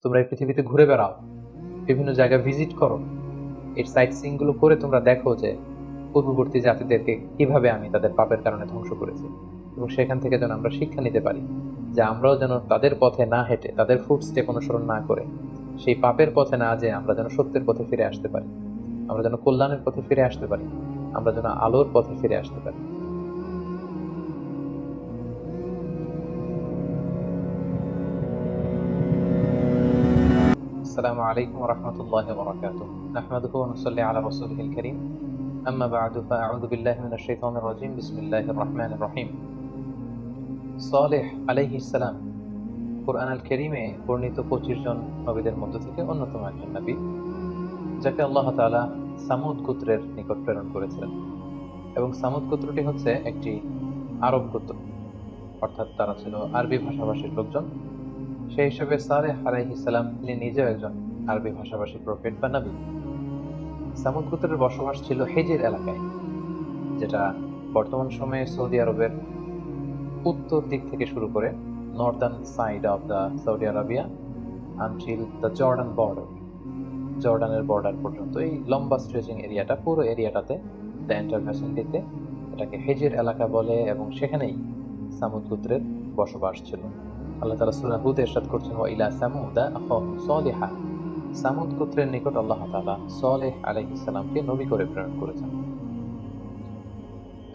তোমরা এই পৃথিবীতে ঘুরে বেড়াও, বিভিন্ন জায়গা ভিজিট করো, এর সাইট সিইং গুলো করে তোমরা দেখো যে পূর্ববর্তী জাতিদেরকে কিভাবে আমি তাদের পাপের কারণে ধ্বংস করেছি, এবং সেখান থেকে যেন আমরা শিক্ষা নিতে পারি যে আমরাও যেন তাদের পথে না হেঁটে, তাদের ফুটস্টেপ অনুসরণ না করে, সেই পাপের পথে না যেয়ে আমরা যেন সত্যের পথে ফিরে আসতে পারি, আমরা যেন কল্যাণের পথে ফিরে আসতে পারি, আমরা যেন আলোর পথে ফিরে আসতে পারি। আসসালামু আলাইকুম ওয়া রাহমাতুল্লাহি ওয়া বারাকাতুহু। নাহমাদুহু ওয়া নুসাল্লি আলা রাসূলিহিল কারীম। আম্মা বা'দু ফাআউযু বিল্লাহি মিনাশ শাইতানির রাজীম। বিসমিল্লাহির রাহমানির রাহিম। সালেহ আলাইহিস সালাম কুরআন আল কারীমে বর্ণিত 25 জন নবীদের মধ্য থেকে অন্যতম একজন নবী, যাকে আল্লাহ তাআলা সামুদ গোত্রের নিকট প্রেরণ করেছিলেন। এবং সামুদ গোত্রটি হচ্ছে একটি আরব গোত্র, অর্থাৎ তারা ছিল আরবি ভাষাভাষীর লোকজন। সেই হিসেবে সালেহ আলাইহিস সালাম তিনি নিজেও একজন আরবি ভাষাভাষী প্রফেট বা নবী। সামুদ গোত্রের বসবাস ছিল হিজর এলাকায়, যেটা বর্তমান সময়ে সৌদি আরবের উত্তর দিক থেকে শুরু করে Northern side of the Saudi Arabia until the Jordan border, জর্ডানের বর্ডার পর্যন্ত এই লম্বা স্ট্রেচিং এরিয়াটা, পুরো এরিয়াটাতে, দ্য এন্টার ভিসিনিটিতে এটাকে হিজর এলাকা বলে, এবং সেখানেই সামুদ গোত্রের বসবাস ছিল। আল্লাহ তাআলা সূরা হুদে ইরশাদ করছেন, ওয়া ইলা সামুদা আখাহুম সালিহা। সামুদ গোত্রের নিকট আল্লাহ তাআলা সালেহ আলাইহিস সালামকে নবী করে প্রেরণ করেছেন।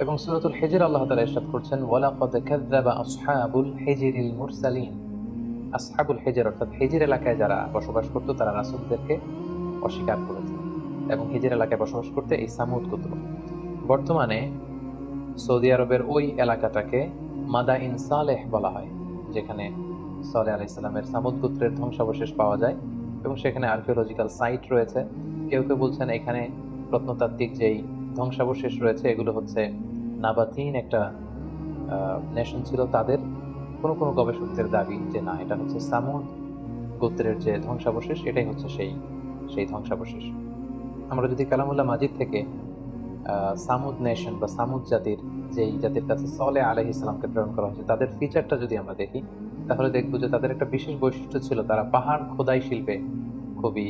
এবং সূরাতুল হিজর আল্লাহ তাআলা ইরশাদ করছেন, ওয়ালাকাদ কাযযাবা আসহাবুল হিজরিল মুরসালিন। আসহাবুল হিজর অর্থাৎ হিজর এলাকায় যারা বসবাস করত তারা রাসূলদেরকে অস্বীকার করেছে, এবং হিজর এলাকায় বসবাস করতে এই সামুদ গোত্র। বর্তমানে সৌদি আরবের ওই এলাকাটাকে মাদাইন সালেহ বলা হয়, যেখানে সালেহ আলাইহিস সালামের সামুদ গোত্রের ধ্বংসাবশেষ পাওয়া যায়, এবং সেখানে আর্কিওলজিক্যাল সাইট রয়েছে। কেউ কেউ বলছেন এখানে প্রত্নতাত্ত্বিক যেই ধ্বংসাবশেষ রয়েছে এগুলো হচ্ছে নাবাতিন একটা নেশন ছিল তাদের। কোনো কোনো গবেষকদের দাবি যে না, এটা হচ্ছে সামুদ গোত্রের যে ধ্বংসাবশেষ, এটাই হচ্ছে সেই সেই ধ্বংসাবশেষ। আমরা যদি কালামুল্লাহ মাজিদ থেকে সামুদ নেশন বা সামুদ জাতির, যেই জাতির কাছে সালেহ আলাইহিস সালামকে প্রেরণ করা হয়েছে, তাদের ফিচারটা যদি আমরা দেখি, তাহলে দেখবো যে তাদের একটা বিশেষ বৈশিষ্ট্য ছিল, তারা পাহাড় খোদাই শিল্পে খুবই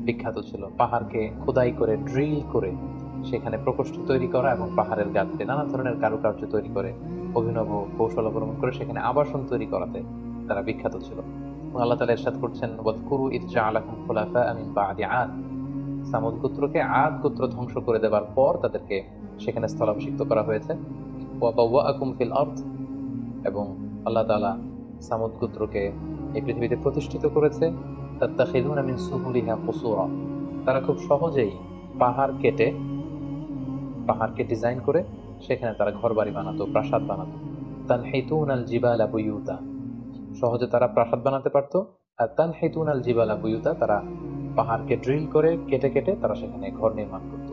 বিখ্যাত ছিল। পাহাড়কে খোদাই করে, ড্রিল করে সেখানে প্রকোষ্ঠ তৈরি করা, এবং পাহাড়ের গাত্রে নানা ধরনের কারুকার্য তৈরি করে, অভিনব কৌশল অবলম্বন করে সেখানে আবাসন তৈরি করাতে তারা বিখ্যাত ছিল। এবং আল্লাহ তাআলা ইরশাদ করছেন, ওয়াযকুরু ইয জাআলাকুম খুলাফা মিন বা'দি আদ। সামুদ গোত্রকে আদ গোত্র ধ্বংস করে দেবার পর তাদেরকে সেখানে স্থলাভিষিক্ত করা হয়েছে। ওয়া বাওয়াআকুম ফিল আরদ, এবং আল্লাহ তাআলা সামুদ গোত্রকে এই পৃথিবীতে প্রতিষ্ঠিত করেছে। তাত্তাখিযুনা মিন সুহুলিহা কুসুরা, তারা খুব সহজেই পাহাড়কে ডিজাইন করে সেখানে তারা ঘরবাড়ি বানাতো, প্রাসাদ বানাতো। তানহিতুনাল জিবালা বুয়ুতা, সহজে তারা প্রাসাদ বানাতে পারতো। আর তানহিতুনাল জিবালা বুয়ুতা, তারা পাহাড়কে ড্রিল করে কেটে কেটে তারা সেখানে ঘর নির্মাণ করত।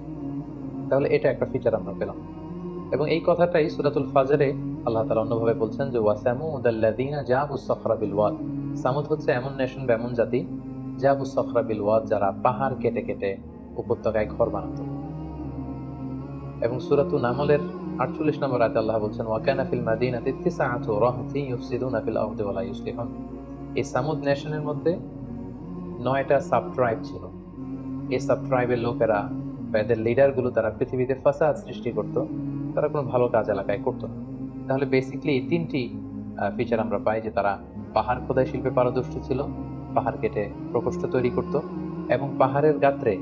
তাহলে এটা একটা ফিচার আমরা পেলাম। এবং এই কথাটাই সূরাতুল ফাজরে আল্লাহ তাআলা অন্যভাবে বলছেন যে ওয়াসামুদাল্লাযীনা জাবুস সখরা বিল ওয়াদ। সামুদ হচ্ছে এমন নেশন বা এমন জাতি, জাবুস সখরা বিল ওয়াদ, যারা পাহাড় কেটে কেটে উপত্যকায় ঘর বানাতো। এবং সূরাতুন নামলের 48 নম্বর আয়াতে আল্লাহ বলছেন, ওয়া কানা ফিল মাদিনাতি তিসআতু রাহতিন ইউফসিদুনা ফিল আরদি ওয়া লা ইউসলিহুন। এই সামুদ নেশনের মধ্যে 9টা সাব ট্রাইব ছিল। এই সাব ট্রাইবের লোকেরা বা এদের লিডারগুলো তারা পৃথিবীতে ফাসাদ সৃষ্টি করত, তারা কোনো ভালো কাজ এলাকায় করতো না। তাহলে বেসিকলি এই 3টি ফিচার আমরা পাই, যে তারা পাহাড় খোদাই শিল্পে পারদর্শী ছিল, পাহাড় কেটে প্রকোষ্ঠ তৈরি করত, এবং পাহাড়ের গাত্রে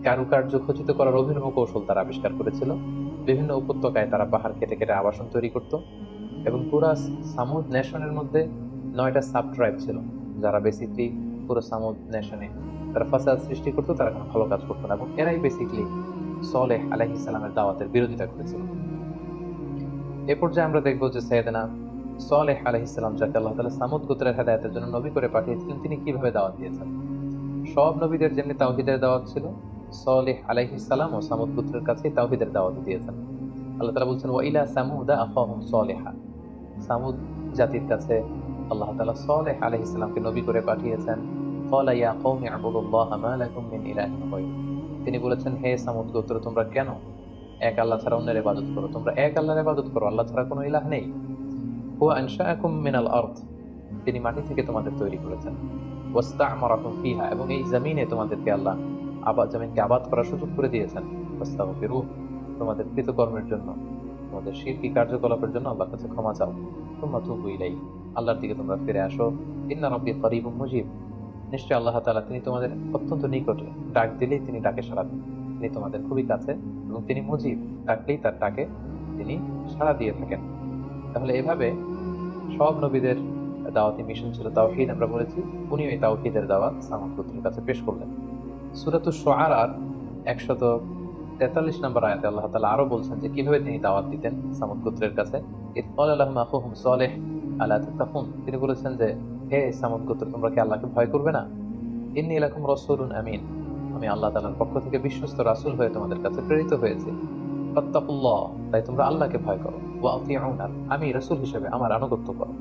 কারুকার্য খচিত করার অভিনব কৌশল তারা আবিষ্কার করেছিল। বিভিন্ন উপত্যকায় তারা পাহাড় কেটে কেটে আবাসন তৈরি করত। এবং পুরা সামুদ নেশনের মধ্যে 9টা সাব ট্রাইব ছিল, যারা বেসিকলি পুরো সামুদ নেশনে তারা ফাসাদ সৃষ্টি করতো, তারা কোনো ভালো কাজ করতো না, এবং এরাই বেসিকলি সালেহ আলাইহিস সালামের দাওয়াতের বিরোধিতা করেছিল। এ পর্যায়ে আমরা দেখবো যে সাইয়েদনা সালেহ আলাইহিস সালাম, যাকে আল্লাহ তাআলা সামুদ গোত্রের হেদায়েতের জন্য নবী করে পাঠিয়েছিলেন, তিনি কিভাবে দাওয়াত দিয়েছেন। সব নবীদের যেমনি তাওহীদের দাওয়াত ছিল, সালেহ আলাইহিস সালাম ও সামুদ গোত্রের কাছে তাওহীদের দাওয়াত দিয়েছেন। আল্লাহ তাআলা বলছেন, ওয়া ইলা সামুদা আখাহুম সালিহা। সামুদ জাতির কাছে আল্লাহ তাআলা সালেহ আলাইহিস সালামকে নবী করে পাঠিয়েছেন। ক্বালা ইয়া কওমি আ'বুদুল্লাহা মা লাকুম মিন ইলাহিন গায়রুহু। তিনি বলেছেন, হে সামুদ গোত্র, তোমরা কেন এক আল্লাহ ছাড়া অন্যের ইবাদত করো? তোমরা এক আল্লাহর ইবাদত করো, আল্লাহ ছাড়া কোনো ইলাহ নেই। হুয়া আনশাআকুম মিনাল আরদ, তিনি মাটি থেকে তোমাদের তৈরি করেছেন। ওয়াস্তা'মারাকুম ফিহা, এবং এই জমিনে তোমাদেরকে আল্লাহ জমিনকে আবাদ করার সুযোগ করে দিয়েছেন। ফাস্তাগফিরুহ, তোমাদের কৃতকর্মের জন্য, তোমাদের শিরকি কার্যকলাপের জন্য আল্লাহর কাছে ক্ষমা চাও। সুম্মা তুবু ইলাইহি, আল্লাহর দিকে তোমরা ফিরে আসো। ইন্না রাব্বি করিবুম মুজিব, নিশ্চয় আল্লাহ তাআলা তিনি তোমাদের অত্যন্ত নিকটে, ডাক দিলেই তিনি ডাকে সাড়া দেন। তিনি তোমাদের খুবই কাছে, এবং তিনি মুজিব, ডাকলেই তার ডাকে তিনি সাড়া দিয়ে থাকেন। তাহলে এভাবে সব নবীদের দাওয়াতি মিশন ছিল তাওহীদ, আমরা বলেছি। উনি ওই তাওহীদের দাওয়াত সামুদ গোত্রের কাছে পেশ করলেন। সূরাতুশ শুআরার 143 নম্বর আয়াতে আল্লাহ তাআলা আরো বলছেন যে কিভাবে তিনি দাওয়াত দিতেন সামুদ গোত্রের কাছে। ইয ক্বালা লাহুম আখুহুম সালেহ আলা তাত্তাকুন, তিনি বলেছেন যে হে সামুদ গোত্র, তোমরা কি আল্লাহকে ভয় করবে না? ইন্নী লাকুম রাসূলুন আমিন, আমি আল্লাহ তাআলার পক্ষ থেকে বিশ্বস্ত রাসূল হয়ে তোমাদের কাছে প্রেরিত হয়েছি। ফাত্তাকুল্লাহ, তাই তোমরা আল্লাহকে ভয় করো। ওয়া আতিউন, আমি রাসূল হিসেবে আমার আনুগত্য করো।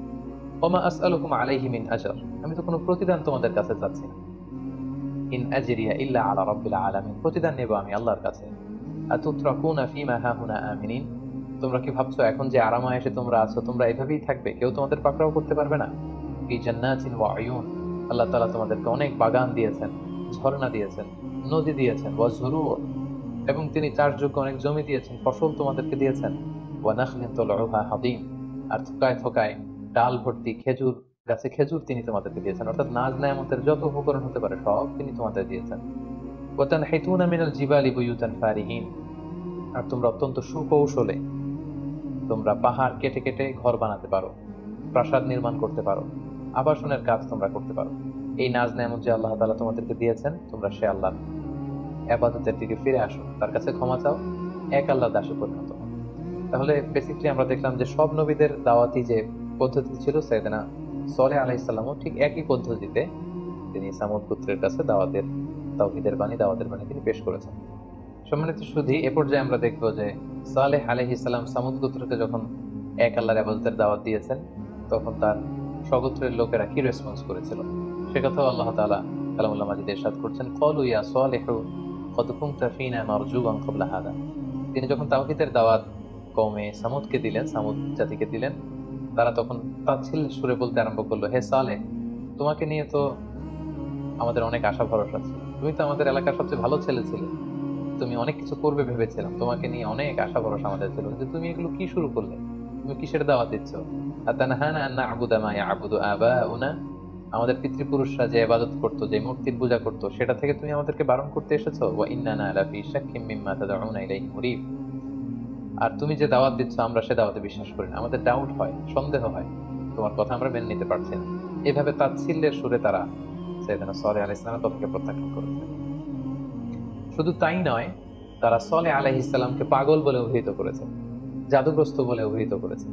ওমা আসআলুকুম আলাইহি মিন আজর, আমি তো কোনো প্রতিদান তোমাদের কাছে চাচ্ছি না। ইন আজরিয়া ইল্লা আলা রাব্বিল আলামিন, প্রতিদান নেব আমি আল্লাহর কাছে। আতুতরাকুনা ফীমা হাহুনা আমিনিন, তোমরা কি ভাবছো এখন যে আরামায়েশে তোমরা আছো তোমরা এভাবেই থাকবে, কেউ তোমাদের পাকড়াও করতে পারবে না? ফী জান্নাতিন ওয়া আয়ুন, আল্লাহ তাআলা তোমাদেরকে অনেক বাগান দিয়েছেন, ঝর্ণা দিয়েছেন, নদী দিয়েছেন। ওয়া যুরুর, এবং তিনি চাষযোগ্য অনেক জমি দিয়েছেন, ফসল তোমাদেরকে দিয়েছেন। ওয়া নাখলিন তালউহা হাদীম, আর থোকায় থোকায় ডাল ভর্তি খেজুর গাছে খেজুর তিনি তোমাদেরকে দিয়েছেন। অর্থাৎ নাজ নেয়ামতের যত উপকরণ হতে পারে সব তিনি তোমাদের দিয়েছেন। ওয়া তানহিতুনা মিনাল জিবালি বুয়ুতান ফারিহিন, আর তোমরা অত্যন্ত সুকৌশলে তোমরা পাহাড় কেটে কেটে ঘর বানাতে পারো, প্রাসাদ নির্মাণ করতে পারো, আবাসনের কাজ তোমরা করতে পারো। এই নাজ নেয়ামত যে আল্লাহ তাআলা তোমাদেরকে দিয়েছেন, তোমরা সে আল্লাহর ইবাদতের দিকে ফিরে আসো, তার কাছে ক্ষমা চাও, এক আল্লাহর দাসে পরিণত হও। তাহলে বেসিক্যালি আমরা দেখলাম যে সব নবীদের দাওয়াতি যে পদ্ধতি ছিল, সাইয়েদনা সালেহ আলাইহিস সালামও ঠিক একই পদ্ধতিতে তিনি সামুদ গোত্রের কাছে তাওহীদের বাণী তিনি পেশ করেছেন। সম্মানিত সুধী, এ পর্যায়ে আমরা দেখব যে সালেহ আলাইহিস সালাম সামুদ গোত্রকে যখন এক আল্লাহর ইবাদতের দাওয়াত দিয়েছেন, তখন তার স্বগোত্রের লোকেরা কি রেসপন্স করেছিল সে কথাও আল্লাহ তাআলা কালামুল্লাহ মাজিদে ইরশাদ করছেন। ক্বালু ইয়া সালিহু কদ কুনতা ফীনা মারজুবান ক্বাবলা হাদা, তিনি যখন তাওহীদের দাওয়াত কওমে সামুদকে দিলেন, সামুদ জাতিকে দিলেন, তারা তখন তাচ্ছিল্যের সুরে বলতে আরম্ভ করলো, হে সালেহ, তোমাকে নিয়ে তো আমাদের অনেক আশা ভরসা ছিল, তুমি তো আমাদের এলাকার সবচেয়ে ভালো ছেলে ছিলে, তুমি অনেক কিছু করবে ভেবেছিলাম, তোমাকে নিয়ে অনেক আশা ভরসা আমাদের ছিল, কিন্তু তুমি এগুলো কি শুরু করলে? তুমি কিসের দাওয়াত দিচ্ছ? আতানহানা আন না'বুদা মা ইয়া'বুদু আবাউনা, আমাদের পিতৃপুরুষরা যে ইবাদত করতো, যে মূর্তির পূজা করতো, সেটা থেকে তুমি আমাদেরকে বারণ করতে এসেছো। ওয়া ইন্নানা লাফি শাক্কিম মিম্মা তাদউনা ইলাইহি মুরিব, আর তুমি যে দাওয়াত দিচ্ছ আমরা সে দাওয়াতে বিশ্বাস করি না, আমাদের ডাউট হয়, সন্দেহ হয়, তোমার কথা আমরা মেনে নিতে পারছি না। এভাবে তাচ্ছিল্যের সুরে তারা সাইয়েদনা সালেহ আলাইহিস সালামের কথাকে প্রত্যাখ্যান করেছে। শুধু তাই নয়, তারা সালেহ আলাইহিস সালামকে পাগল বলে অভিহিত করেছে, জাদুগ্রস্ত বলে অভিহিত করেছে।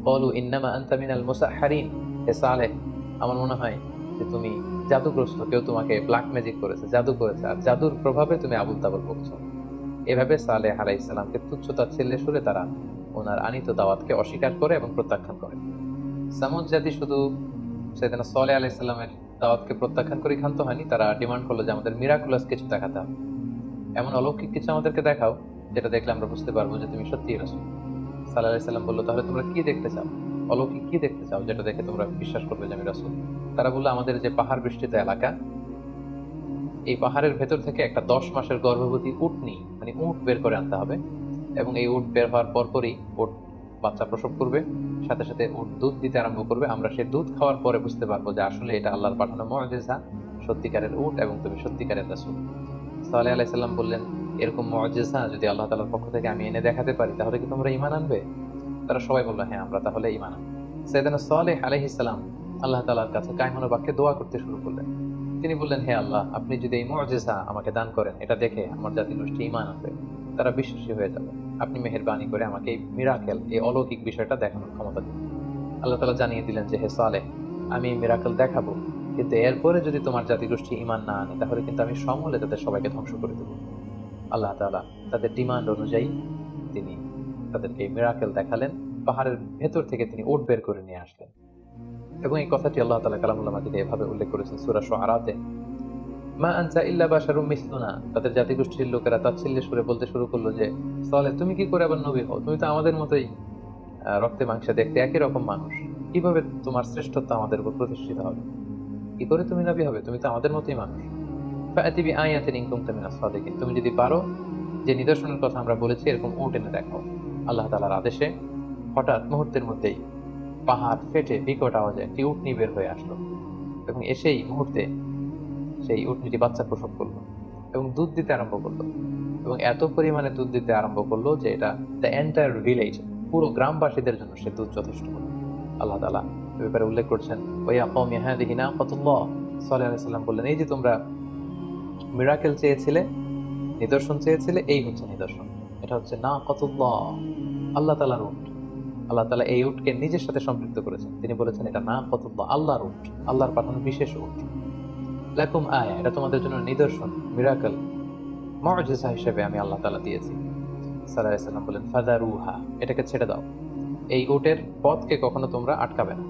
ক্বালু ইন্নামা আনতা মিনাল মুসাহহারিন, হে সালেহ, আমার মনে হয় যে তুমি জাদুগ্রস্ত, কেউ তোমাকে ব্ল্যাক ম্যাজিক করেছে, জাদু করেছে, আর জাদুর প্রভাবে তুমি আবুল তাবুল বকছো। এভাবে সালেহ আলাইহিস সালামকে তুচ্ছ তাচ্ছিল্যের সুরে তারা ওনার আনিত দাওয়াতকে অস্বীকার করে এবং প্রত্যাখ্যান করে। সামুদ জাতি শুধু সাইয়েদনা সালেহ আলাইহিস সালামের দাওয়াতকে প্রত্যাখ্যান করে ক্ষান্ত হয়নি, তারা ডিমান্ড করলো যে আমাদের মিরাকুলাস কিছু দেখাতে হবে, এমন অলৌকিক কিছু আমাদেরকে দেখাও যেটা দেখলে আমরা বুঝতে পারবো যে তুমি সত্যিই রাসূল। সালেহ আলাইহিস সালাম বললো, তাহলে তোমরা কি দেখতে চাও? অলৌকিক কি দেখতে চাও যেটা দেখে তোমরা বিশ্বাস করবে যে আমি রাসূল? তারা বললো, আমাদের যে পাহাড় বেষ্টিত এলাকা, এই পাহাড়ের ভেতর থেকে একটা 10 মাসের গর্ভবতী উটনি, মানে উট বের করে আনতে হবে, এবং এই উট বের হওয়ার পরপরই উট বাচ্চা প্রসব করবে, সাথে সাথে উট দুধ দিতে আরম্ভ করবে। আমরা সেই দুধ খাওয়ার পরে বুঝতে পারবো যে আসলে এটা আল্লাহর পাঠানো মুআজিজা, সত্যিকারের উট, এবং তুমি সত্যিকারের রাসূল। সালেহ আলাইহিস সালাম বললেন, এরকম মুআজিজা যদি আল্লাহ তাআলার পক্ষ থেকে আমি এনে দেখাতে পারি, তাহলে কি তোমরা ঈমান আনবে? তারা সবাই বলল, হ্যাঁ, আমরা তাহলে ঈমান আনব। সাইয়েদনা সালেহ আলাইহিস সালাম আল্লাহ তাআলার কাছে কায়মনো বাক্যে দোয়া করতে শুরু করলেন। তিনি বললেন, হে আল্লাহ, আপনি যদি এই মুআজিজা আমাকে দান করেন, এটা দেখে আমার জাতি গোষ্ঠী ঈমান আনবে, তারা বিশ্বাসী হয়ে যাবে। আপনি মেহেরবানি করে আমাকে এই মিরাকেল, এই অলৌকিক বিষয়টা দেখানোর ক্ষমতা দিন। আল্লাহ তাআলা জানিয়ে দিলেন যে, হে সালেহ, আমি এই মিরাকেল দেখাবো, কিন্তু এরপরে যদি তোমার জাতি গোষ্ঠী ঈমান না আনে, তাহলে কিন্তু আমি সমূলে তাদের সবাইকে ধ্বংস করে দেব। আল্লাহ তাআলা তাদের ডিমান্ড অনুযায়ী তিনি তাদেরকে এই মিরাকেল দেখালেন। পাহাড়ের ভেতর থেকে তিনি উট বের করে নিয়ে আসলেন, এবং এই কথাটি আল্লাহ তাআলা কালামুল্লাহ মাজিদে এভাবে উল্লেখ করেছেন সূরা শুআরাতে, মা আনতা ইল্লা বাশারুম মিসলুনা। তাদের জাতিগোষ্ঠীর লোকেরা তাচ্ছিল্যের সুরে বলতে শুরু করলো যে, সালেহ, তুমি কি করে আবার নবী হও? তুমি তো আমাদের মতোই রক্তে মাংসে দেখতে একই রকম মানুষ, কিভাবে তোমার শ্রেষ্ঠত্ব আমাদের উপর প্রতিষ্ঠিত হবে? কি করে তুমি নবী হবে? তুমি তো আমাদের মতোই মানুষ। ফাআতি বিআয়াতিন ইন কুনতুম মিনাস সাদিকিন, তুমি যদি পারো যে নিদর্শনের কথা আমরা বলেছি এরকম উট এনে দেখাও। আল্লাহ তাআলার আদেশে হঠাৎ মুহূর্তের মধ্যেই পাহাড় ফেটে বিকট আওয়াজে একটি উটনী বের হয়ে আসলো এবং এসেই মুহূর্তে সেই উটনীটি বাচ্চা প্রসব করলো এবং দুধ দিতে আরম্ভ করলো এবং এত পরিমাণে দুধ দিতে আরম্ভ করলো যে এটা দ্য এন্টায়ার ভিলেজ, পুরো গ্রামবাসীদের জন্য সে দুধ যথেষ্ট হলো। আল্লাহ তাআলা এ ব্যাপারে উল্লেখ করছেন, ওয়া কওমি হাযিহি নাকাতুল্লাহ, সাল্লাল্লাহু আলাইহি সাল্লাম বললেন, এই যে তোমরা মিরাকেল চেয়েছিলে, নিদর্শন চেয়েছিলে, এই হচ্ছে নিদর্শন। এটা হচ্ছে নাকাতুল্লাহ, আল্লাহ তাআলার উট। আল্লাহ তাআলা এই উটকে নিজের সাথে সম্পৃক্ত করেছেন। তিনি বলেছেন এটা নাকাতুল্লাহ, আল্লাহর উট, আল্লাহর পাঠানো বিশেষ উট। লাকুম আয়া, এটা তোমাদের জন্য নিদর্শন, মিরাকেল, মুআজিজা হিসেবে আমি আল্লাহ তাআলা দিয়েছি। সাল্লাল্লাহু আলাইহি সাল্লাম বলেন, ফাদারুহা, এটাকে ছেড়ে দাও। এই উটের পথকে কখনো তোমরা আটকাবে না।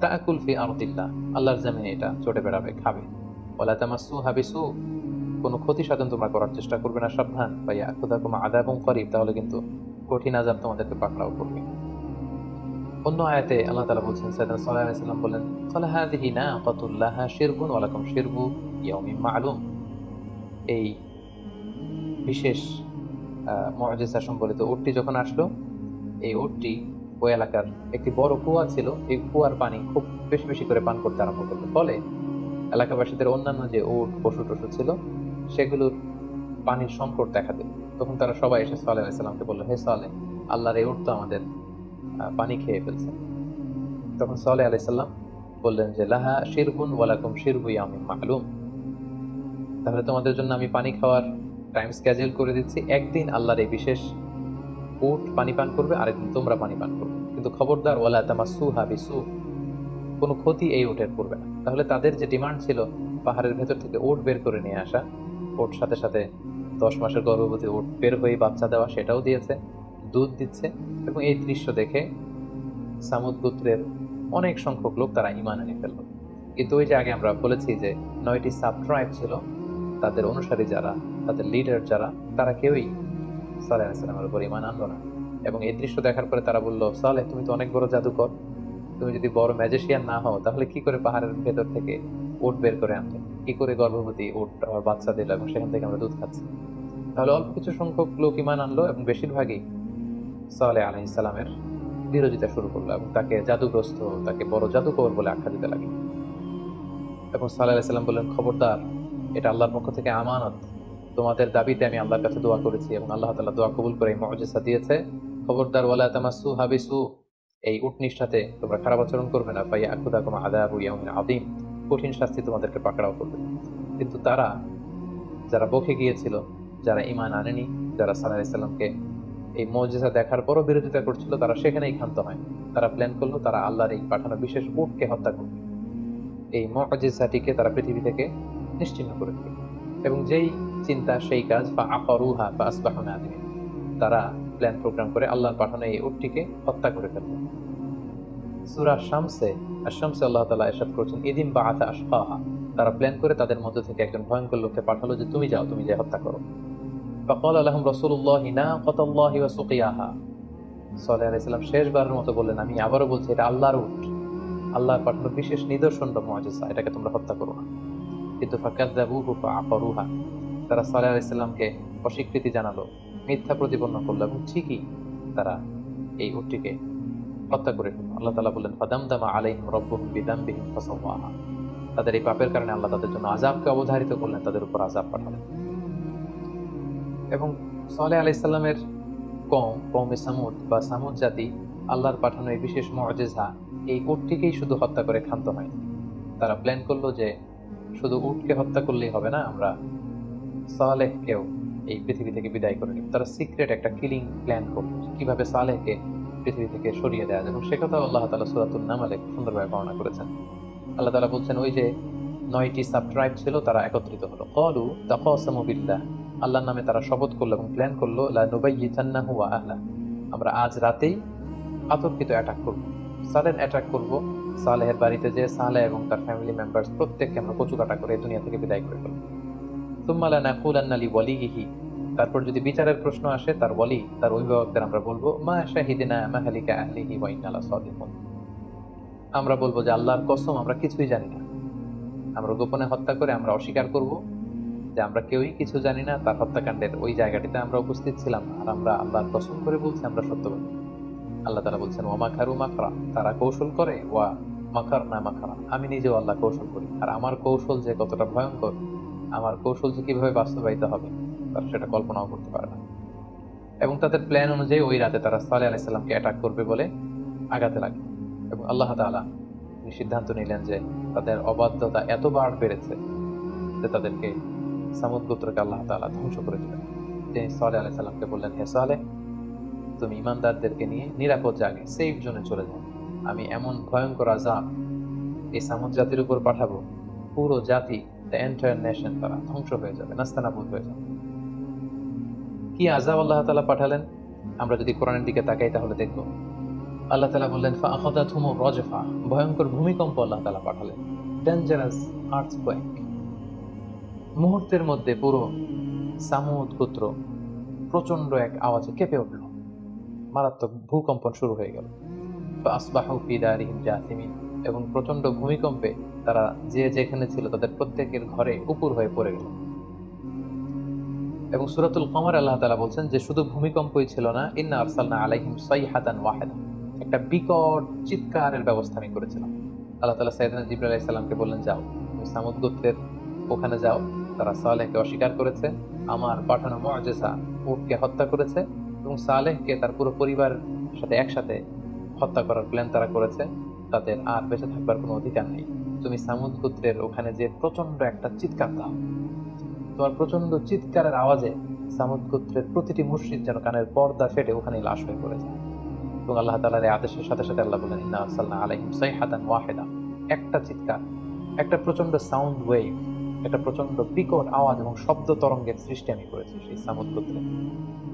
তাআকুল ফি আরদিল্লাহ, আল্লাহর জমিনে এটা চড়ে বেড়াবে, খাবে। ওয়ালা তামাসসুহা বিসু, কোনো ক্ষতি সাধন তোমরা করার চেষ্টা করবে না, সাবধান। বা ইয়াখুযাকুম আযাবুন করিব, তাহলে কিন্তু কঠিন আযাব তোমাদেরকে পাকড়াও করবে। অন্য আয়াতে আল্লাহ তাআলা বলছেন, সাইয়েদনা সাল্লাল্লাহু আলাইহি সাল্লাম বলেন, ক্বালা হাযিহি নাকাতুল লাহা শিরবুন ওয়া লাকুম শিরবু ইয়াউমিন মা'লুম। এই বিশেষ মুআজিজা সম্বলিত উটটি যখন আসলো, এই উটটি ওই এলাকার একটি বড় কুয়া ছিল, এই কুয়ার পানি খুব বেশি বেশি করে পান করতে আরম্ভ করলো। ফলে এলাকাবাসীদের অন্যান্য যে উট পশু টশু ছিল সেগুলোর পানির সংকট দেখা দিল। তখন তারা সবাই এসে সালেহ আলাইহিস সালামকে বলল, হে সালেহ, আল্লাহর এই উট তো আমাদের পানি খেয়ে ফেলছে। তখন সালেহ আলাইহিস সালাম বললেন যে লাহা শিরবুন ওয়া লাকুম শিরবু ইয়াউমিন মা'লুম, তাহলে তোমাদের জন্য আমি পানি খাওয়ার টাইম স্কেজুল করে দিচ্ছি। একদিন আল্লাহর এই বিশেষ উট পানি পান করবে, আরেকদিন তোমরা পানি পান করবে, কিন্তু খবরদার ওয়ালা তামাসসুহা বিসু, কোনো ক্ষতি এই উটের করবে না। তাহলে তাদের যে ডিমান্ড ছিল পাহাড়ের ভেতর থেকে উট বের করে নিয়ে আসা, উট সাথে সাথে 10 মাসের গর্ভবতী উট বের হয়ে বাচ্চা দেওয়া, সেটাও দিয়েছে, দুধ দিচ্ছে। এবং এই দৃশ্য দেখে সামুদ গোত্রের অনেক সংখ্যক লোক তারা ঈমান এনে ফেলল। কিন্তু ওই যে আগে আমরা বলেছি যে 9টি সাব ট্রাইব ছিল, তাদের অনুসারী যারা, তাদের লিডার যারা, তারা কেউই সালেহ আলাইহিস সালামের উপর ঈমান আনলো না। এবং এই দৃশ্য দেখার পরে তারা বলল, সালেহ, তুমি তো অনেক বড় জাদুকর, তুমি যদি বড় ম্যাজিশিয়ান না হও তাহলে কি করে পাহাড়ের ভেতর থেকে উট বের করে আনলে, কি করে গর্ভবতী উট আবার বাচ্চা দিল এবং সেখান থেকে আমরা দুধ খাচ্ছি। তাহলে অল্প কিছু সংখ্যক লোক ঈমান আনলো এবং বেশিরভাগই সালেহ আলাইহিস সালামের বিরোধিতা শুরু করলো এবং তাকে জাদুগ্রস্ত, তাকে বড় জাদুকর বলে আখ্যা দিতে লাগলো। এবং সালেহ আলাইহিস সালাম বললেন, খবরদার, এটা আল্লাহর পক্ষ থেকে আমানত, তোমাদের দাবিতে আমি আল্লাহর কাছে দোয়া করেছি এবং আল্লাহ তাআলা দোয়া কবুল করে এই মুআজিজা দিয়েছে। খবরদার, ওয়ালা তামাসসুহা বিসু, এই উটনির সাথে তোমরা খারাপ আচরণ করবে না। ফায়াখুযাকুম আযাবু ইয়াউমিন আযীম, কঠিন শাস্তি তোমাদেরকে পাকড়াও করবে। কিন্তু তারা, যারা বকে গিয়েছিল, যারা ঈমান আনেনি, যারা সালেহ আলাইহিস সালামকে এই মুআজিজা দেখার পরও বিরোধিতা করছিল, তারা সেখানেই ক্ষান্ত হয়। তারা প্ল্যান করলো তারা আল্লাহর এই পাঠানো বিশেষ উটকে হত্যা করবে, এই মুআজিজাটিকে তারা পৃথিবী থেকে নিশ্চিহ্ন করে দেবে। এবং যেই চিন্তা সেই কাজ, ফাআকারুহা ফাআসবাহু নাদিমিন, তারা প্ল্যান প্রোগ্রাম করে আল্লাহর পাঠানো এই উটটিকে হত্যা করে ফেলবে। সূরা শামসে আল্লাহ তাআলা ইরশাদ করেছেন, ইদিন বাআসা আশকাহা, তারা প্ল্যান করে তাদের মধ্য থেকে একজন ভয়ঙ্কর লোককে পাঠালো যে তুমি যাও, তুমি যে হত্যা করো। ফাকালা লাহুম রাসূলুল্লাহি নাকাতাল্লাহি ওয়া সুকিয়াহা, সালেহ আলাইহিস সালাম শেষবারের মতো বললেন, আমি আবারও বলছি, এটা আল্লাহর উট, আল্লাহর পাঠানো বিশেষ নিদর্শন বা মুআজিজা, এটাকে তোমরা হত্যা করো না। কিন্তু ফাকাযযাবুহু ফাআকারুহা, তারা সালেহ আলাইহিস সালামকে অস্বীকৃতি জানালো, মিথ্যা প্রতিপন্ন করলো এবং ঠিকই তারা এই উটটিকে হত্যা করে ফেলল। আল্লাহ তাআলা বললেন, ফাদামদামা আলাইহিম রাব্বুহুম বিযামবিহিম ফাসাওয়াহা, তাদের এই পাপের কারণে আল্লাহ তাদের জন্য আযাবকে অবধারিত করলেন, তাদের উপর আযাব পাঠালেন। এবং সালেহ আলাইহিস সালামের কওমে সামুদ বা সামুদ জাতি আল্লাহর পাঠানো এই বিশেষ মুআজিজা, এই উটটিকেই শুধু হত্যা করে ক্ষান্ত হয়। তারা প্ল্যান করলো যে শুধু উটকে হত্যা করলেই হবে না, আমরা সালেহকেও এই পৃথিবী থেকে বিদায় করে নিব। তারা সিক্রেট একটা কিলিং প্ল্যান করলো, কিভাবে সালেহকে পৃথিবী থেকে সরিয়ে দেওয়া যায়। এবং সে কথা আল্লাহ তাআলা সূরাতুন নামলে সুন্দরভাবে বর্ণনা করেছেন। আল্লাহ তাআলা বলছেন, ওই যে 9টি সাব ট্রাইব ছিল, তারা একত্রিত হলো। ক্বালু তাকাসামু বিল্লাহ, আল্লাহর নামে তারা শপথ করলো এবং প্ল্যান করলো, লা নুবাইয়িতান্নাহু ওয়া আহলা, আমরা আজ রাতেই আতর্কিত অ্যাটাক করব, সাডেন অ্যাটাক করব সালেহের বাড়িতে, যে সালেহ এবং তার ফ্যামিলি মেম্বার্স প্রত্যেককে আমরা কচুকাটা করে দুনিয়া থেকে বিদায় করে ফেলব। সুম্মা লানাকুলান্না লিওয়ালিহি, তারপর যদি বিচারের প্রশ্ন আসে তার ওয়ালি, তার অভিভাবকদের আমরা বলবো, মা শাহিদিনা মাহালিকা আহলিহি ওয়া ইন্না লাসাদিকুন, আমরা বলবো যে আল্লাহর কসম আমরা কিছুই জানি না, আমরা গোপনে হত্যা করে আমরা অস্বীকার করব যে আমরা কেউই কিছু জানি না, তার হত্যাকাণ্ডের ওই জায়গাটিতে আমরা উপস্থিত ছিলাম না, আর আমরা আল্লাহর কসম করে বলছি আমরা সত্যবাদী। আল্লাহ তাআলা বলছেন ওয়া মাকারু মাকরা, তারা কৌশল করে, ওয়া মাকারনা মাকরা, আমি নিজেও আল্লাহ কৌশল করি, আর আমার কৌশল যে কতটা ভয়ঙ্কর, আমার কৌশল যে কিভাবে বাস্তবায়িত হবে তারা সেটা কল্পনাও করতে পারে না। এবং তাদের প্ল্যান অনুযায়ী ওই রাতে তারা সালেহ আলাইহিস সালামকে অ্যাটাক করবে বলে আগাতে লাগে। এবং আল্লাহ তাআলা সিদ্ধান্ত নিলেন যে তাদের অবাধ্যতা এতবার বেড়েছে যে তাদেরকে সামুদ গোত্রকে আল্লাহ তাআলা ধ্বংস করে দিলেন। তিনি সালেহ আলাইহিস সালামকে বললেন, হে সালেহ, তুমি ইমানদারদেরকে নিয়ে নিরাপদ জায়গায় সেফ জোনে চলে যাও, আমি এমন ভয়ঙ্কর আযাব এই সামুদ জাতির উপর পাঠাবো, পুরো জাতি, দ্য এন্টায়ার নেশন, তারা ধ্বংস হয়ে যাবে, নাস্তানাবুদ হয়ে যাবে। কি আযাব আল্লাহ তাআলা পাঠালেন আমরা যদি কোরআনের দিকে তাকাই তাহলে দেখব। আল্লাহ তাআলা বললেন ফাআখাযাতহুমুর রাজফা, ভয়ঙ্কর ভূমিকম্প আল্লাহ তাআলা পাঠালেন, ডেঞ্জারাস আর্থকোয়েক। মুহূর্তের মধ্যে পুরো সামুদ গোত্র প্রচন্ড এক আওয়াজে কেঁপে উঠল, মারাত্মক ভূকম্পন শুরু হয়ে গেল। ফাআসবাহু ফি দারিহিম জাসিমিন, এবং প্রচন্ড ভূমিকম্পে তারা যে যেখানে ছিল তাদের প্রত্যেকের ঘরে উপুর হয়ে পড়ে গেল। এবং সূরাতুল কমর আল্লাহ তাআলা বলছেন যে শুধু ভূমিকম্পই ছিল না, ইন্না আরসালনা আলাইহিম সাইহাতান ওয়াহিদা, একটা বিকট চিৎকারের ব্যবস্থা আমি করেছিলাম। আল্লাহ তাআলা সাইয়েদনা জিবরাইল আলাইহিস সালামকে বললেন, যাও তুমি সামুদ গোত্রের ওখানে যাও, তারা সালেহকে অস্বীকার করেছে, আমার পাঠানো মুআজিজা উটকে হত্যা করেছে, এবং সালেহকে তার পুরো পরিবারের সাথে একসাথে হত্যা করার প্ল্যান তারা করেছে, তাদের আর বেঁচে থাকবার কোনো অধিকার নেই। তুমি সামুদ গোত্রের ওখানে যে প্রচন্ড একটা চিৎকার দাও, তোমার প্রচন্ড চিৎকারের আওয়াজে সামুদ গোত্রের প্রতিটি মুশরিক যেন কানের পর্দা ফেটে ওখানে লাশ হয়ে পড়ে যায়। এবং আল্লাহ তাআলার এই আদেশের সাথে সাথে আল্লাহ বলেন, ইন্না আরসালনা আলাইহিম সাইহাতান ওয়াহিদা, একটা চিৎকার, একটা প্রচন্ড সাউন্ড ওয়েভ, একটা প্রচন্ড বিকট আওয়াজ এবং শব্দ তরঙ্গের সৃষ্টি আমি করেছি সেই সামুদ গোত্রে।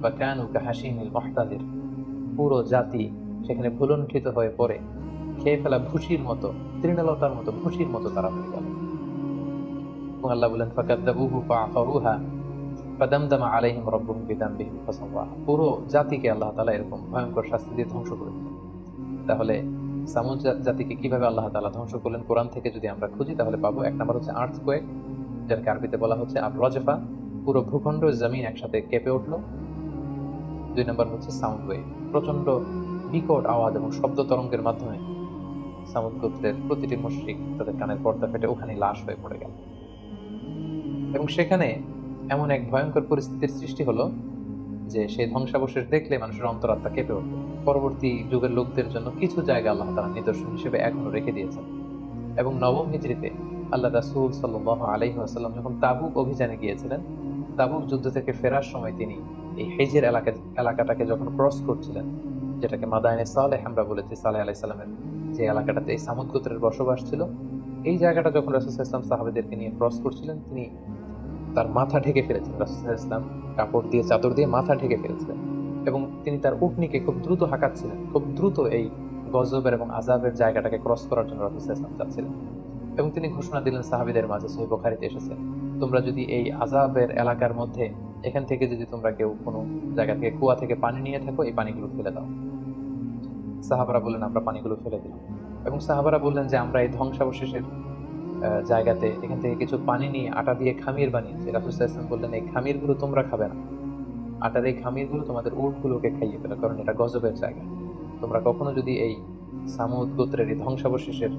বা কানু কাহাশিমিল মুহতাদির, পুরো জাতি সেখানে ভুলুণ্ঠিত হয়ে পড়ে খেয়ে ফেলা ভুসির মতো, তৃণলতার মতো ভুসির মতো তারা হয়ে গেল। এবং আল্লাহ বলেন ফাকাযযাবুহু ফাআকারুহা ফাদামদামা আলাইহিম রাব্বুহুম বিযামবিহিম ফাসাওয়াহা, পুরো জাতিকে আল্লাহ তাআলা এরকম ভয়ঙ্কর শাস্তি দিয়ে ধ্বংস করে দিলেন। তাহলে সামুদ জাতিকে কিভাবে আল্লাহ তাআলা ধ্বংস করলেন কোরআন থেকে যদি আমরা খুঁজি তাহলে পাবো, এক নম্বর হচ্ছে আর্থকোয়েক, যাকে আরবিতে বলা হচ্ছে আর-রাজফা, পুরো ভূখণ্ড জমিন একসাথে কেঁপে উঠলো। দুই নম্বর হচ্ছে সাউন্ড ওয়েভ, প্রচন্ড বিকট আওয়াজ এবং শব্দ তরঙ্গের মাধ্যমে সামুদ গোত্রের প্রতিটি মুশরিক তাদের কানের পর্দা ফেটে ওখানে লাশ হয়ে পড়ে গেল। এবং সেখানে এমন এক ভয়ঙ্কর পরিস্থিতির সৃষ্টি হলো যে সেই ধ্বংসাবশেষ দেখলে মানুষের অন্তরাত্মা কেঁপে উঠবে। পরবর্তী যুগের লোকদের জন্য কিছু জায়গা আল্লাহ তাআলা নিদর্শন হিসেবে এখনো রেখে দিয়েছেন। এবং নবম হিজরিতে আল্লাহ রাসূল সাল্লাল্লাহু আলাইহি ওয়াসাল্লাম যখন তাবুক অভিযানে গিয়েছিলেন, তাবুক যুদ্ধ থেকে ফেরার সময় তিনি এই হিজর এলাকাটাকে যখন ক্রস করছিলেন, যেটাকে মাদায়েনে সালেহ আমরা বলেছি, সালেহ আলাইহিস সালামের যে এলাকাটাতে এই সামুদ গোত্রের বসবাস ছিল, এই জায়গাটা যখন রাসূল সাল্লাল্লাহু আলাইহি ওয়াসাল্লাম সাহাবাদেরকে নিয়ে ক্রস করছিলেন, তিনি তার মাথা ঢেকে ফেলেছিলেন। রাসূল সাল্লাল্লাহু আলাইহি ওয়াসাল্লাম কাপড় দিয়ে, চাদর দিয়ে মাথা ঢেকে ফেলেছিলেন, এবং তিনি তার উটনিকে খুব দ্রুত হাঁকাচ্ছিলেন, খুব দ্রুত এই গজবের এবং আযাবের জায়গাটাকে ক্রস করার জন্য রাসূল সাল্লাল্লাহু আলাইহি ওয়াসাল্লাম যাচ্ছিলেন। এবং তিনি ঘোষণা দিলেন সাহাবীদের মাঝে, সহিহ বুখারীতে এসেছে, তোমরা যদি এই আযাবের এলাকার মধ্যে এখান থেকে যদি তোমরা কেউ কোনো জায়গা থেকে কুয়া থেকে পানি নিয়ে থাকো, এই পানিগুলো ফেলে দাও। সাহাবারা বললেন আমরা পানিগুলো ফেলে দিলাম। এবং সাহাবারা বললেন যে আমরা এই ধ্বংসাবশেষের জায়গাতে এখান থেকে কিছু পানি নিয়ে আটা দিয়ে খামির বানিয়েছি। রাসূল সাল্লাল্লাহু আলাইহি ওয়াসাল্লাম বললেন এই খামিরগুলো তোমরা খাবে না, আটার এই খামিরগুলো তোমাদের উটগুলোকে খাইয়ে ফেলো, কারণ এটা গজবের জায়গা। তোমরা কখনো যদি এই সামুদ গোত্রের এই ধ্বংসাবশেষের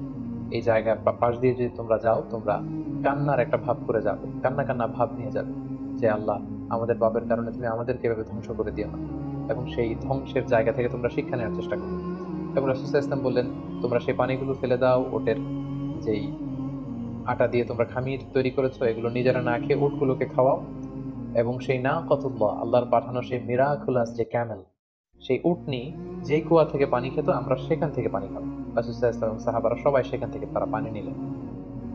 এই জায়গা পাশ দিয়ে যদি তোমরা যাও, তোমরা কান্নার একটা ভাব করে যাবে, কান্না কান্না ভাব নিয়ে যাবে যে আল্লাহ, আমাদের পাপের কারণে তুমি আমাদেরকে এভাবে ধ্বংস করে দিও না। এবং সেই ধ্বংসের জায়গা থেকে তোমরা শিক্ষা নেওয়ার চেষ্টা করো। এবং রাসূল সাল্লাল্লাহু আলাইহি ওয়াসাল্লাম বললেন তোমরা সেই পানিগুলো ফেলে দাও, ওটের যেই আটা দিয়ে তোমরা খামির তৈরি করেছো এগুলো নিজেরা না খেয়ে উটগুলোকে খাওয়াও। এবং সেই নাকাতুল্লাহ, আল্লাহর পাঠানো সেই মিরাকুলাস যে ক্যামেল, সেই উটনি যেই কুয়া থেকে পানি খেত, আমরা সেখান থেকে পানি খাবো। রাসূল সাল্লাল্লাহু আলাইহি ওয়াসাল্লাম সাহাবারা সবাই সেখান থেকে তারা পানি নিলেন।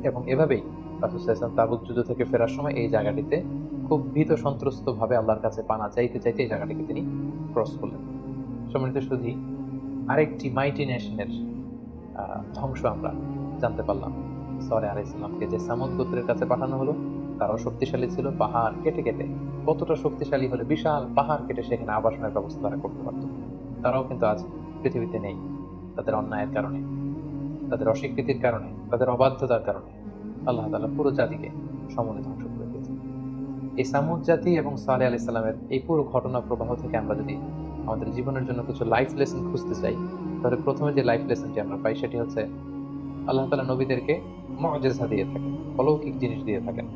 এবং এভাবেই রাসূল সাল্লাল্লাহু আলাইহি ওয়াসাল্লাম তাবুক যুদ্ধ থেকে ফেরার সময় এই জায়গাটিতে খুব ভীত সন্ত্রস্ত ভাবে আল্লাহর কাছে পানা চাইতে চাইতে এই জায়গাটিকে তিনি ক্রস করলেন। সম্মানিত সুধী, আরেকটি মাইটি নেশনের ধ্বংস আমরা জানতে পারলাম। সালেহ আলাইহিস সালামকে যে সামুদ গোত্রের কাছে পাঠানো হলো, তারাও শক্তিশালী ছিল, পাহাড় কেটে কেটে, কতটা শক্তিশালী হলে বিশাল পাহাড় কেটে সেখানে আবাসনের ব্যবস্থা তারা করতে পারত। তারাও কিন্তু আজ পৃথিবীতে নেই, তাদের অন্যায়ের কারণে, তাদের অস্বীকৃতির কারণে, তাদের অবাধ্যতার কারণে। আল্লাহ তাআলা পুরো জাতিকে সমূলে ধ্বংস করে দিয়েছেন। এই সামুদ জাতি এবং সালেহ আলাইহিস সালামের এই পুরো ঘটনা প্রবাহ থেকে আমরা যদি আমাদের জীবনের জন্য কিছু লাইফ লেসন খুঁজতে চাই, তাহলে প্রথমে যে লাইফ লেসনটি আমরা পাই সেটি হচ্ছে আল্লাহ তাআলা নবীদেরকে মুআজিজা দিয়ে থাকেন, অলৌকিক জিনিস দিয়ে থাকেন,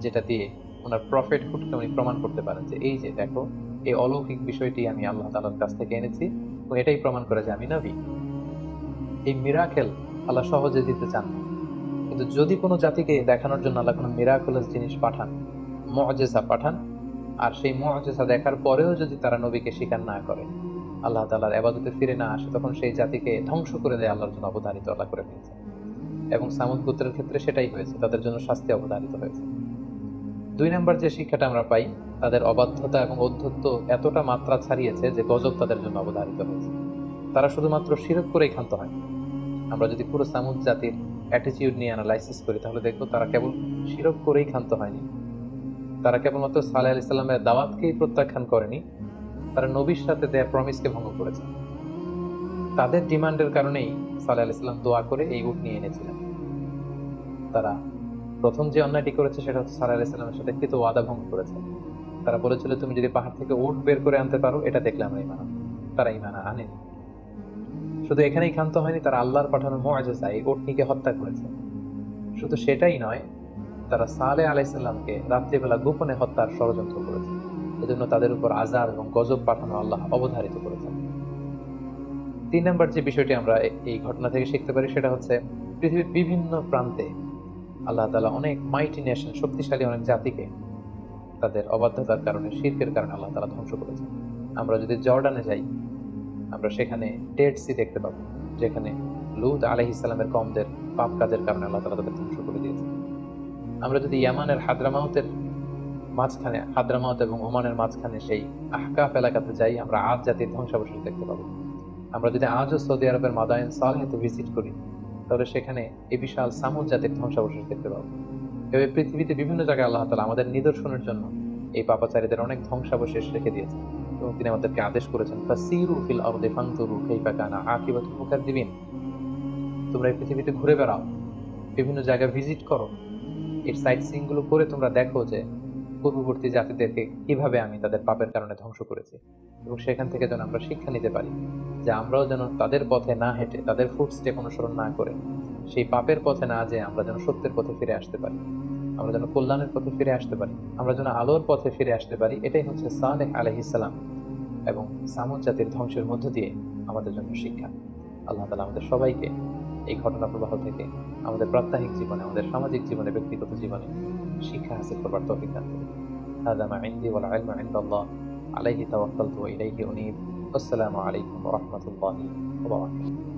যেটা দিয়ে ওনার প্রফেটহুডকে উনি প্রমাণ করতে পারেন যে এই যে দেখো, এই অলৌকিক বিষয়টি আমি আল্লাহ তাআলার কাছ থেকে এনেছি এবং এটাই প্রমাণ করে যে আমি নবী। এই মিরাকেল আল্লাহ সহজে দিতে চান না, কিন্তু যদি কোনো জাতিকে দেখানোর জন্য আল্লাহ কোনো মিরাকুলাস জিনিস পাঠান, মুআজিজা পাঠান, আর সেই মুআজিজা দেখার পরেও যদি তারা নবীকে স্বীকার না করে, আল্লাহ তাআলার ইবাদতে ফিরে না আসে, তখন সেই জাতিকে ধ্বংস করে দেয় আল্লাহর জন্য অবধারিত আল্লাহ করে ফেলছে। এবং সামুদ গোত্রের ক্ষেত্রে সেটাই হয়েছে, তাদের জন্য শাস্তি অবধারিত হয়েছে। 2 নম্বর যে শিক্ষাটা আমরা পাই, তাদের অবাধ্যতা এবং অধ্যত্ব এতটা মাত্রা ছাড়িয়েছে যে গজব তাদের জন্য অবধারিত হয়েছে। তারা শুধুমাত্র শিরক করেই ক্ষান্ত হয়। আমরা যদি পুরো সামুদ জাতির অ্যাটিটিউড নিয়ে অ্যানালাইসিস করি, তাহলে দেখবো তারা কেবল শিরক করেই ক্ষান্ত হয়নি। তারা কেবলমাত্র সালেহ আলাইহিস সালামের দাওয়াতকেই প্রত্যাখ্যান করেনি, তারা নবীর সাথে দেয়া প্রমিসকে ভঙ্গ করেছে। তাদের ডিমান্ডের কারণেই সালেহ আলাইহিস সালাম দোয়া করে এই উট নিয়ে এনেছিলেন। তারা প্রথম যে অন্যায়টি করেছে সেটা হচ্ছে সালেহ আলাইহিস সালামের সাথে কৃত ওয়াদা ভঙ্গ করেছে। তারা বলেছিল, তুমি যদি পাহাড় থেকে উট বের করে আনতে পারো, এটা দেখলে আমরা ঈমান আনবো। তারা ঈমান আনেনি। শুধু এখানেই ক্ষান্ত হয়নি, তারা আল্লাহর পাঠানো মুআজিজা এই উটনিকে হত্যা করেছে। শুধু সেটাই নয়, তারা সালেহ আলাইহিস সালামকে রাত্রিবেলা গোপনে হত্যার ষড়যন্ত্র করেছে। এজন্য তাদের উপর আযাব এবং গজব পাঠানো আল্লাহ অবধারিত করেছেন। 3 নম্বর যে বিষয়টি আমরা এই ঘটনা থেকে শিখতে পারি সেটা হচ্ছে, পৃথিবীর বিভিন্ন প্রান্তে আল্লাহ তাআলা অনেক মাইটি নেশন, শক্তিশালী অনেক জাতিকে তাদের অবাধ্যতার কারণে, শিরকের কারণে আল্লাহ তাআলা ধ্বংস করেছেন। আমরা যদি জর্ডানে যাই, আমরা সেখানে ডেড সি দেখতে পাবো, যেখানে লূত আলাইহিস সালামের কওমদের পাপ কাজের কারণে আল্লাহ তাআলা তাদের ধ্বংস করে দিয়েছেন। আমরা যদি ইয়ামানের হাদ্রামাউতের মাঝখানে, হাদ্রামাউত এবং ওমানের মাঝখানে সেই আহকাফ এলাকাতে যাই, আমরা আদ জাতির ধ্বংসাবশেষ দেখতে পাবো। আমরা যদি আজও সৌদি আরবের মাদায়েন সালেহতে ভিজিট করি, তাহলে সেখানে এই বিশাল সামুদ জাতির ধ্বংসাবশেষ দেখতে পাবো। এভাবে পৃথিবীতে বিভিন্ন জায়গায় আল্লাহ তাআলা আমাদের নিদর্শনের জন্য এই পাপাচারীদের অনেক ধ্বংসাবশেষ রেখে দিয়েছেন এবং তিনি আমাদেরকে আদেশ করেছেন, ফাসিরু ফিল আরদি ফানজুরু কাইফা কানা আকিবাতুল মুকাদ্দিবিন। তোমরা এই পৃথিবীতে ঘুরে বেড়াও, বিভিন্ন জায়গায় ভিজিট করো, এর সাইট সিইং গুলো করে তোমরা দেখো যে পূর্ববর্তী জাতিদেরকে কিভাবে আমি তাদের পাপের কারণে ধ্বংস করেছি, এবং সেখান থেকে যেন আমরা শিক্ষা নিতে পারি যে আমরাও যেন তাদের পথে না হেঁটে, তাদের ফুটস্টেপ অনুসরণ না করে, সেই পাপের পথে না যেয়ে আমরা যেন সত্যের পথে ফিরে আসতে পারি, আমরা যেন কল্যাণের পথে ফিরে আসতে পারি, আমরা যেন আলোর পথে ফিরে আসতে পারি। এটাই হচ্ছে সালেহ আলাইহিস সালাম এবং সামুদ জাতির ধ্বংসের মধ্য দিয়ে আমাদের জন্য শিক্ষা। আল্লাহ তাআলা আমাদের সবাইকে এই ঘটনা প্রবাহ থেকে আমাদের প্রাত্যহিক জীবনে, আমাদের সামাজিক জীবনে, ব্যক্তিগত জীবনে শিক্ষা হাসিল করবার তৌফিক দান করুন। হাযা মা ইনদি ওয়াল ইলমু ইনদাল্লাহ, আলাইহি তাওয়াক্কালতু ওয়া ইলাইহি উনীব। আসসালামু আলাইকুম ওয়া রাহমাতুল্লাহি ওয়া বারাকাতুহু।